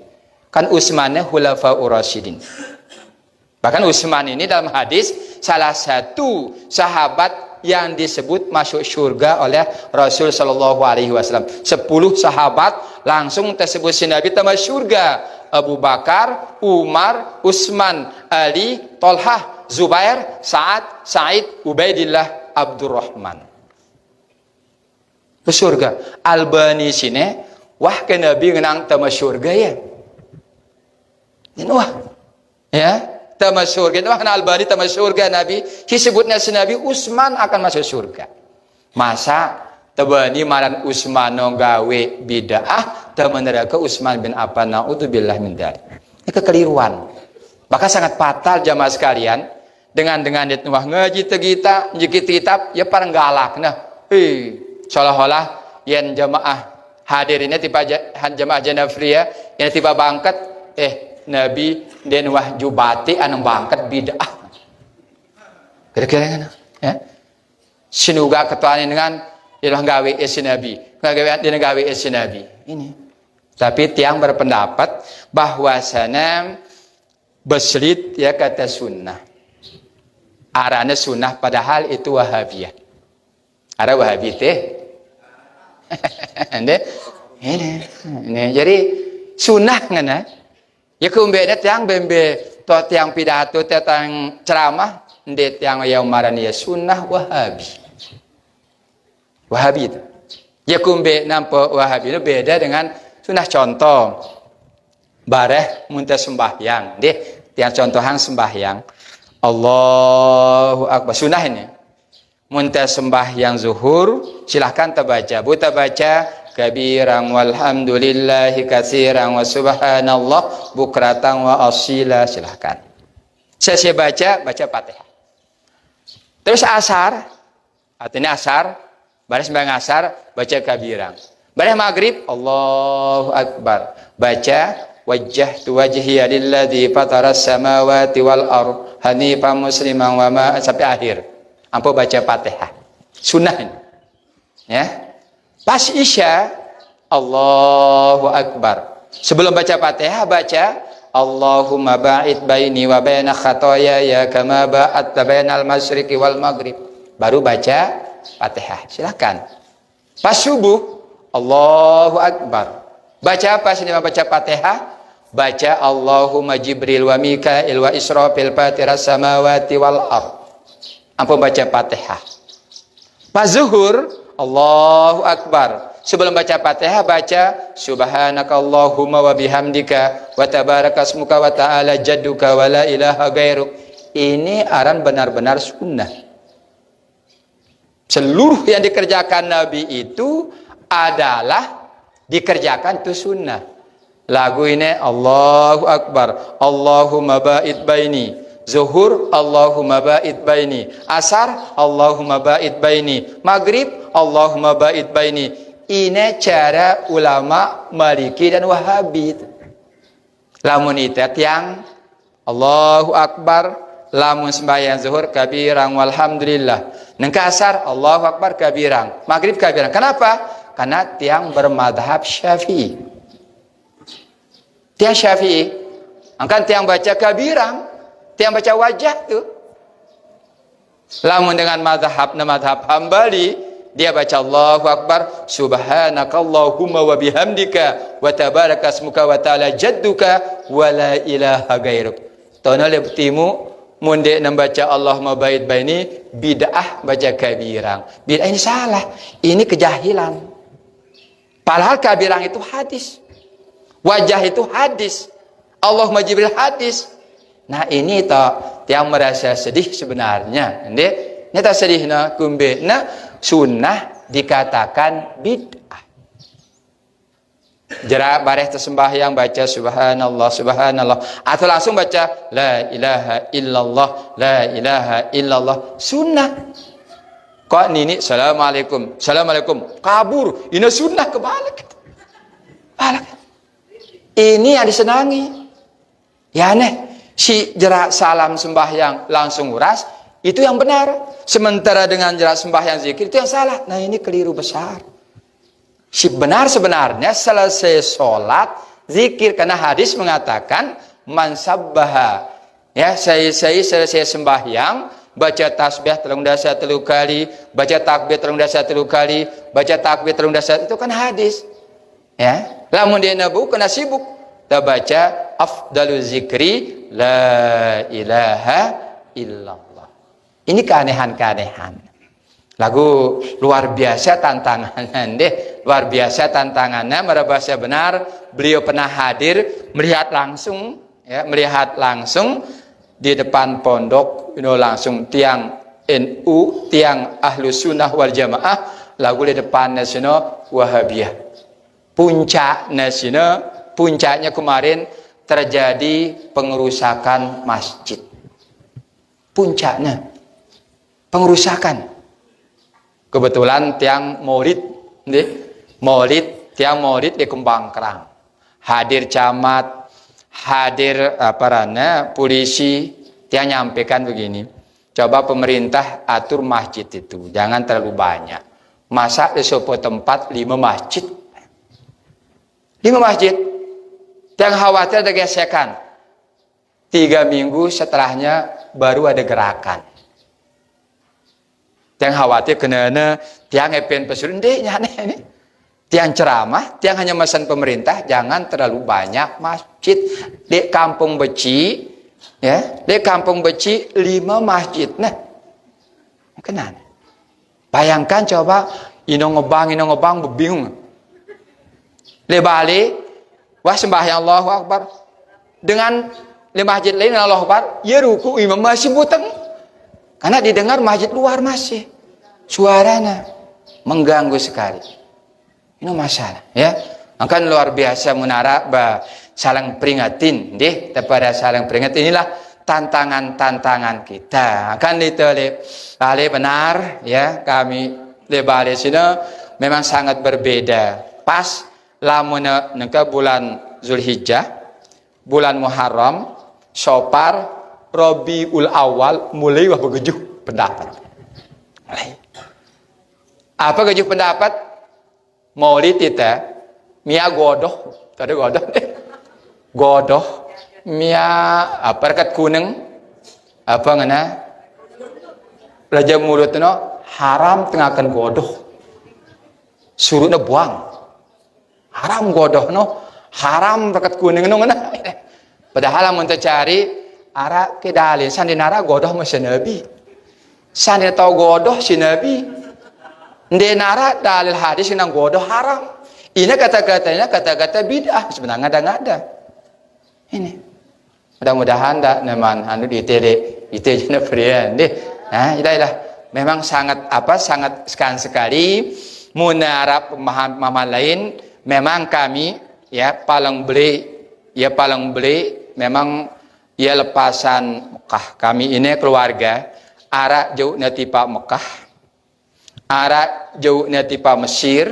Kan Utsmannya khulafa'ur rasyidin. Bahkan Utsman ini dalam hadis salah satu sahabat yang disebut masuk surga oleh Rasul Shallallahu Alaihi Wasallam. 10 sahabat langsung tersebut si Nabi masuk surga. Abu Bakar, Umar, Utsman, Ali, Tolhah, Zubair, Sa'ad, Sa'id, Ubaidillah, Abdurrahman. Ke surga. Albani sini, wah ke Nabi ngenang masuk surga ya. Ini wah, ya. Masuk surga. Wah kena Albani masuk surga Nabi. Disebutnya si Nabi Utsman akan masuk surga. Masa tabani maran Utsman gawe bid'ah teman neraka Utsman bin Affan naudzubillah min dzalik. Ini kekeliruan. Maka sangat fatal jamaah sekalian dengan itu wah ngaji kita njikit kitab ya parang galak nah. Seolah-olah yang jamaah hadir ini tiba jamaah Janafriyah yang tiba bangkat Nabi den wah jubati anu bangket bid'ah. Kira-kira kan ya. Sinuga ketuaan dengan ilah gawe isi nabi. Gawe isi nabi. Ini. Tapi tiang berpendapat bahwasana beslit ya kata sunnah. Arana sunnah padahal itu Wahabiyah. Ada Wahabi teh. Ini. Jadi sunnah ngana. Ya kumbena tiang bembe to tiang pidato tentang ceramah ndek tiang yang marani ya sunnah Wahabi. Wahabi itu. Ya kumbe nampak Wahabi itu beda dengan sunnah. Contoh bareh muntah sembahyang deh tiang contohan sembahyang Allahu Akbar sunnah ini muntah sembahyang zuhur silahkan terbaca buta baca kabiran walhamdulillahi katsiran wa subhanallah bukratan wa asila silahkan saya baca Fatihah terus asar artinya asar baris sembahyang asar baca kabiran baris maghrib Allahu Akbar baca wajjahtu wajhiya lilladzi fataras samawati wal ardh hanifan musliman wa ma sampai akhir ampo baca Fatihah sunnah ini ya pas isya Allahu Akbar sebelum baca Fatihah baca Allahumma ba'id baini wa baina khataaya kama ba'adta bainal masyriqi wal maghrib baru baca Fatihah silakan pas subuh Allahu Akbar baca apa sini baca Fatihah baca Allahumma Jibril wa Mikail wa Israfil fatiras samawati wal ardh ampun baca Fatihah pas zuhur Allahu Akbar sebelum baca Fatihah baca subhanakallahumma wa bihamdika wa tabarakasmuka wa ta'ala jadduka wa la ilaha gairuk ini aran benar-benar sunnah seluruh yang dikerjakan Nabi itu adalah dikerjakan itu sunnah lagu ini Allahu Akbar Allahumma ba'id baini zuhur Allahumma ba'id baini asar Allahumma ba'id baini maghrib Allahumma ba'id baini ini cara ulama Maliki dan Wahabi lamun itu yang Allahu Akbar lamun sembahyang zuhur kabiran walhamdulillah nengka asar Allahu Akbar kabiran maghrib kabiran kenapa? Karena tiang bermadhab Syafi'i tiang Syafi'i angkan tiang baca kabiran tiang baca wajah tuh lamun dengan madhab Hambali dia baca Allahu Akbar subhanakallahumma wa bihamdika wa tabarakasmuka wa ta'ala jadduka wa la ilaha gairuk tono lebtimu munde membaca Allahumma ba'id baini bid'ah baca kabiran bid'ah ini salah ini kejahilan padahal kabiran itu hadis wajah itu hadis Allahumma Jibril hadis nah ini toh yang merasa sedih sebenarnya ini tak sedihna kumbe nah sunnah dikatakan bid'ah jarak bareh tersembahyang baca subhanallah subhanallah atau langsung baca la ilaha illallah sunnah kok nini assalamualaikum kabur ini sunnah kebalik ini yang disenangi ya aneh si jarak salam sembahyang langsung uras itu yang benar sementara dengan jarak sembahyang zikir itu yang salah nah ini keliru besar si benar sebenarnya selesai sholat zikir karena hadis mengatakan man sabbaha ya saya selesai sembahyang baca tasbih 33 kali baca takbir 33 kali baca takbir 33 itu kan hadis ya lamun dia nabu kena sibuk kita baca afdalu zikri la ilaha illallah ini keanehan lagu luar biasa tantangan deh luar biasa tantangannya merabasa benar beliau pernah hadir melihat langsung di depan pondok langsung tiang NU tiang Ahlus Sunnah wal Jamaah lagu di depan nasional Wahabiyah puncaknya kemarin terjadi pengerusakan masjid puncaknya pengerusakan kebetulan tiang maulid tiang maulid di Kembang Kerang hadir camat hadir polisi, dia nyampaikan begini, coba pemerintah atur masjid itu jangan terlalu banyak. Masa di suatu tempat 5 masjid, 5 masjid, yang khawatir ada gesekan. 3 minggu setelahnya baru ada gerakan. Yang khawatir kena tiang epen pesurun deh ini. Tiang ceramah, tiang hanya pesan pemerintah jangan terlalu banyak masjid di kampung Beci, ya, di kampung Beci 5 masjid. Nah, kenapa? Bayangkan coba ino ngebang bingung. Le balik, wah sembahyang Allahu Akbar. Dengan di masjid lain Allahu Akbar, ya ruku imam masih buteng. Karena didengar masjid luar masih suaranya mengganggu sekali. Ini masalah, ya. Akan luar biasa menara saling peringatin, deh, kepada saling peringat inilah tantangan-tantangan kita. Akan ditelip benar, ya, kami lebar di sini memang sangat berbeda. Pas lamun nengka bulan Zulhijjah, bulan Muharram, Sopar, Rabiul Awal mulai wah begejuh pendapat. Apa gejuh pendapat? Maulid kita mia godoh, tadi godoh deh. Godoh mia rekat kuning apa ngana Raja mulut no haram tengahkan godoh suruhnya buang haram godoh no haram rekat kuning no ngana padahal mun cari ara ke dalil sandinara godoh masih nabi sandina tahu godoh si nabi ndenara dalil hadis nang godoh haram ini kata-katanya kata-kata bid'ah sebenarnya ada ini mudah-mudahan tak neman anu di ite jena friend deh. Nah, itulah memang sangat sangat sekali munara pemahaman lain memang kami ya paling beli memang ya lepasan Mekah. Kami ini keluarga arah jauh natipa Mekah, arah jauh natipa Mesir,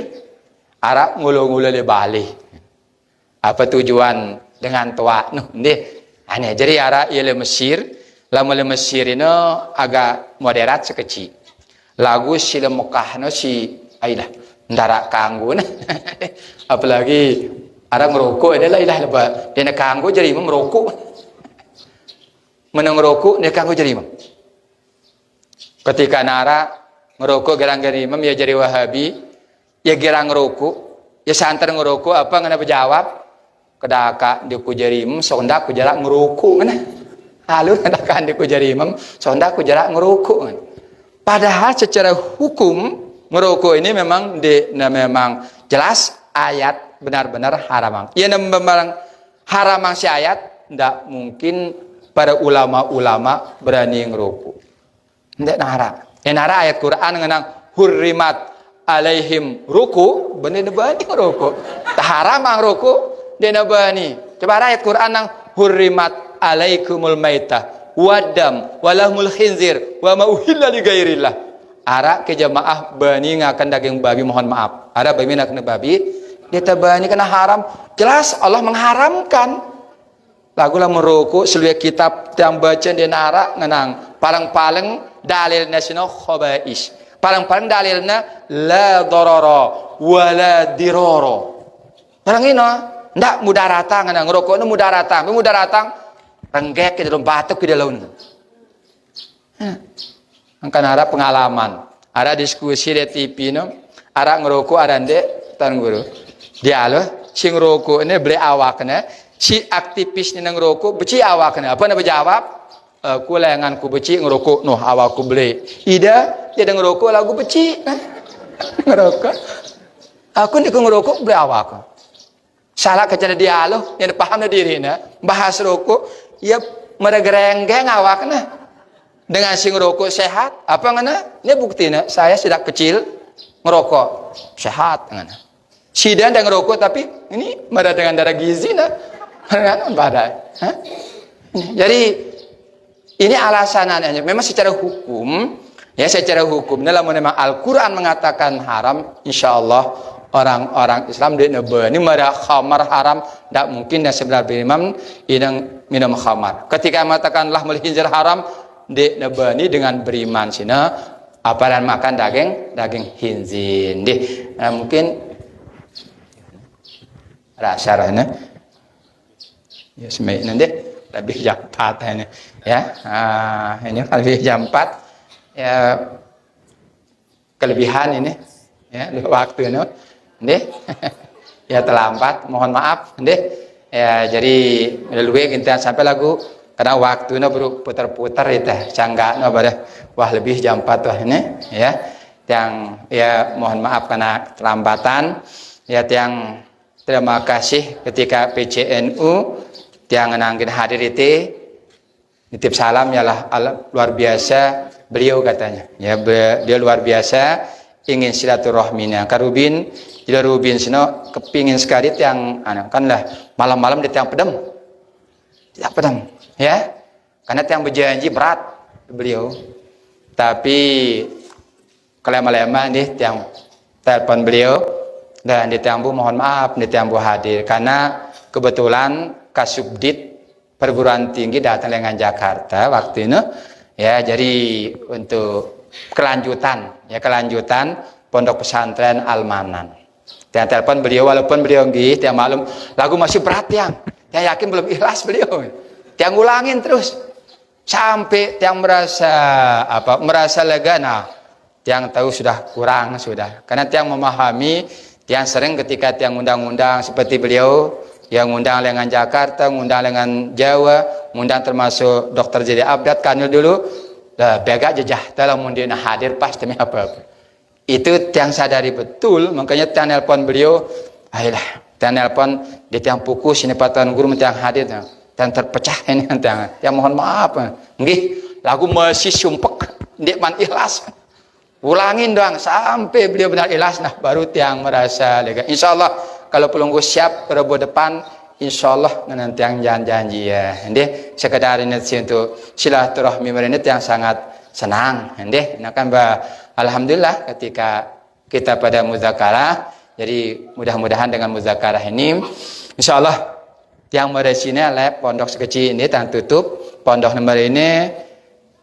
arah ngulu-ngulu di Bali. Apa tujuan dengan tua deh. Aneh jadi arah ia Mesir, lama Mesir ini agak moderat sekecil. Lagu si Mekah no si ailah ndara kanggo nah. Apalagi arah ngerokok adalah ilah lebat. Dia kanggo jadi imam merokok. Menang ngerokok dia kanggo jadi imam. Ketika nara ngerokok gerang jadi imam ya jadi Wahabi, ya gerang ngerokok, ya santer ngerokok apa ngana berjawab? Kedaka di kujarimem sonda ku jarak ngerukuk kan halu kedakaan di kujarimem sonda ku jarak ngerukuk kan padahal secara hukum ngerukuk ini memang memang jelas ayat benar-benar haram ya memang haram si ayat tidak mungkin para ulama-ulama berani ngerukuk tidak nara yang nara ayat Quran ngenang hurrimat alaihim ruku benar-benar ngerukuk haram ngerukuk dena bani coba ayat Quran nang hurrimat alaikumul maitah wadam walahmul khinzir wa ma uhilla li ghairillah ara ke jamaah bani ngakan daging babi mohon maaf ada babi nak babi dia bani kena haram jelas Allah mengharamkan lagu lah meruku seluruh kitab yang baca di nara ngenang paling-paling dalil nasional khobais paling-paling dalilnya la dororo wala diroro barang ini ndak mudaratang ana ngerokok nu mudaratang renggek ke dalam batuk ke dalam angkan ada pengalaman ada diskusi di TV no ada ngerokok ada ndek tan guru dia lo si ngerokok ini beli awaknya si aktivis ni ngerokok beci awaknya apa nak berjawab aku lengan ku beci ngerokok noh awakku beli ida dia ngerokok lagu beci ngerokok aku ni ngerokok beli awak salah kecara dialog yang paham diri bahas rokok ya meregerenggeng awaknya dengan sing rokok sehat apa ngana ini buktinya saya sejak kecil ngerokok sehat ngana sidan dan ngerokok tapi ini ada dengan darah gizi nah kan badai jadi ini alasannya memang secara hukum ya secara hukum dalam memang Al-Quran mengatakan haram insyaallah orang-orang Islam di nebe ini merah khamar haram tidak mungkin dan sebenarnya imam inang minum khamar. Ketika mengatakan lahmul khinzir haram di nebe ini dengan beriman sina apa dan makan daging khinzir. Mungkin rasa ya semuanya deh lebih jam 4 ini ya. Ini lebih jam 4 ya, kelebihan ini ya waktu ini deh ya terlambat, mohon maaf deh ya. Jadi melalui kita sampai lagu karena waktunya baru putar-putar itu canggaknya pada wah lebih jam 4 tuh ini ya. Yang ya mohon maaf karena terlambatan ya. Yang terima kasih ketika PCNU yang nangkin hadir itu nitip salam ya lah, luar biasa beliau katanya ya, dia luar biasa ingin silaturahminya karubin tidak rubin sino kepingin sekali yang kan lah malam-malam di tiang pedem tidak pedem ya, karena tiang berjanji berat beliau, tapi kelema-lema nih tiang telepon beliau dan di tiang bu mohon maaf di tiang bu hadir karena kebetulan Kasubdit perguruan tinggi datang dengan Jakarta waktu itu ya. Jadi untuk kelanjutan pondok pesantren Al-Manan. Dan telepon beliau walaupun beliau nggih tiang malum lagu masih berat yang yakin belum ikhlas beliau. Tiang ulangin terus sampai tiang merasa lega. Nah, tiang tahu sudah kurang sudah. Karena tiang memahami tiang sering ketika tiang undang-undang seperti beliau yang ngundang dengan Jakarta, ngundang dengan Jawa, ngundang termasuk Dokter Jadi Abdad kanil dulu, bega jejah dalam mundina hadir pas demi apa-apa. Itu tiang sadari betul, makanya tiang nelpon beliau, ayolah, tiang nelpon di tiang puku sini patan guru tiang hadir, tiang terpecah ini tiang mohon maaf, nggih, lagu masih sumpek, dia man ikhlas, ulangin doang sampai beliau benar ikhlas, nah baru tiang merasa lega. Insya Allah kalau pelunggu siap pada depan, insya Allah nanti yang janji ya. Ini sekedar ini untuk silaturahmi ini yang sangat senang. Ini kan alhamdulillah ketika kita pada muzakarah. Jadi mudah-mudahan dengan muzakarah ini, insya Allah yang meresini oleh pondok sekecil ini yang tutup pondok nomor ini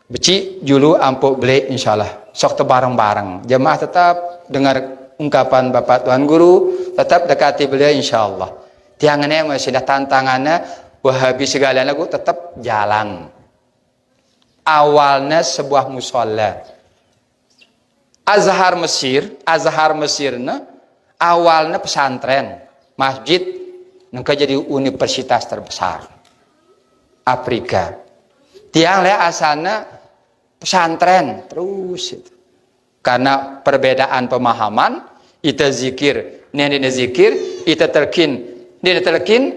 beci julu ampuk beli insya Allah. Sok bareng-bareng. Jemaah tetap dengar ungkapan Bapak Tuan Guru, tetap dekati beliau insya Allah. Tiangannya masih ada tantangannya, wahabi segala lagu tetap jalan. Awalnya sebuah musola. Azhar Mesir, awalnya pesantren, masjid, nengka jadi universitas terbesar Afrika. Tiang le asalnya pesantren terus itu. Karena perbedaan pemahaman, ita zikir, ini zikir, ita terkin,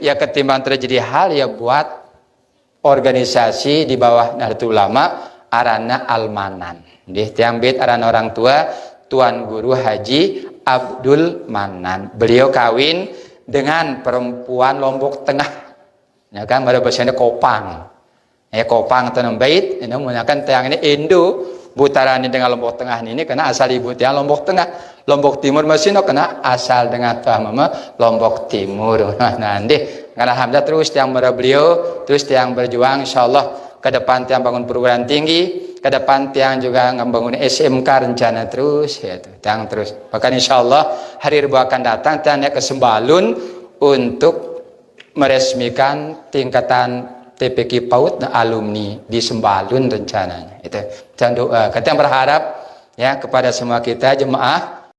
ya ketimbang terjadi hal ya buat organisasi di bawah Nahdlatul Ulama arana Al-Manan. Di tiang bait arana orang tua Tuan Guru Haji Abdul Manan. Beliau kawin dengan perempuan Lombok Tengah. Ya kan pada bahasanya Kopang. Ya Kopang tanam bait, ini menggunakan tiang ini Indo. Butaran ini dengan Lombok Tengah ini karena asal ibu tiang Lombok Tengah, Lombok Timur masih kena asal dengan tuah mama Lombok Timur. Nah nanti alhamdulillah terus tiang beliau terus tiang berjuang insyaallah ke depan tiang bangun perguruan tinggi, ke depan tiang juga membangun SMK rencana terus ya tiang terus. Bahkan insyaallah hari Rabu akan datang tiang ke Sembalun untuk meresmikan tingkatan TPQ PAUD alumni di Sembalun rencananya. Itu jangan doa. Kita berharap ya kepada semua kita jemaah